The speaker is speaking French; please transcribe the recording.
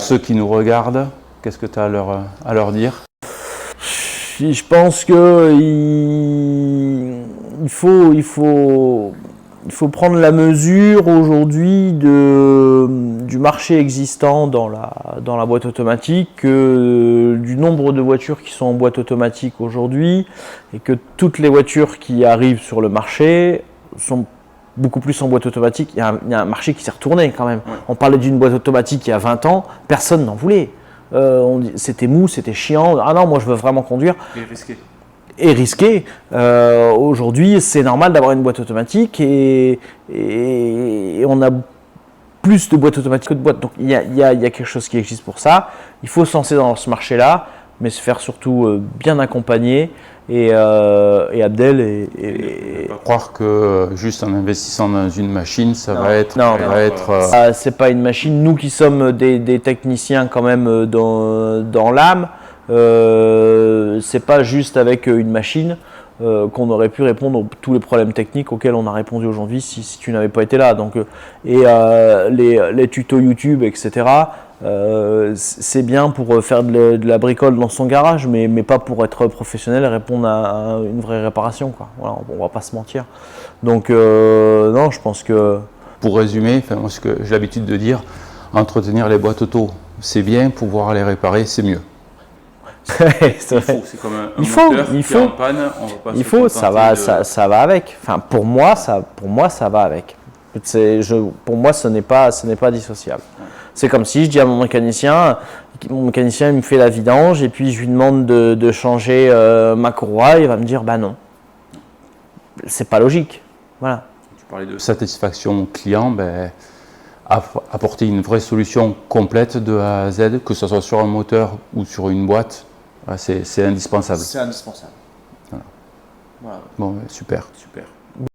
pour ceux qui nous regardent, qu'est-ce que tu as à leur dire? Je pense que il faut prendre la mesure aujourd'hui du marché existant dans la boîte automatique, du nombre de voitures qui sont en boîte automatique aujourd'hui, et que toutes les voitures qui arrivent sur le marché sont beaucoup plus en boîte automatique. Il y a un marché qui s'est retourné quand même. Ouais. On parlait d'une boîte automatique il y a 20 ans, personne n'en voulait. C'était mou, c'était chiant. Ah non, moi je veux vraiment conduire. Et risqué. Aujourd'hui, c'est normal d'avoir une boîte automatique et on a plus de boîtes automatiques que de boîtes. Donc il y a quelque chose qui existe pour ça. Il faut se lancer dans ce marché-là, mais se faire surtout bien accompagner. Et Abdel et pas croire que juste en investissant dans une machine, ça va être. C'est pas une machine. Nous qui sommes des techniciens quand même dans l'âme, c'est pas juste avec une machine qu'on aurait pu répondre à tous les problèmes techniques auxquels on a répondu aujourd'hui si tu n'avais pas été là. Donc, les tutos YouTube, etc. C'est bien pour faire de la bricole dans son garage, mais pas pour être professionnel et répondre à une vraie réparation, quoi. Voilà, on va pas se mentir. Donc non, je pense que... Pour résumer, moi, ce que j'ai l'habitude de dire, entretenir les boîtes auto, c'est bien, pouvoir les réparer, c'est mieux. C'est comme un moteur qui est en panne, on va pas ça va avec. Enfin, pour moi, ça va avec. Pour moi, ce n'est pas dissociable. Ouais. C'est comme si je dis à mon mécanicien il me fait la vidange et puis je lui demande de changer ma courroie, il va me dire bah non. C'est pas logique. Voilà. Tu parlais de satisfaction client, apporter une vraie solution complète de A à Z, que ce soit sur un moteur ou sur une boîte, c'est indispensable. C'est indispensable. Voilà. Bon, super. Super.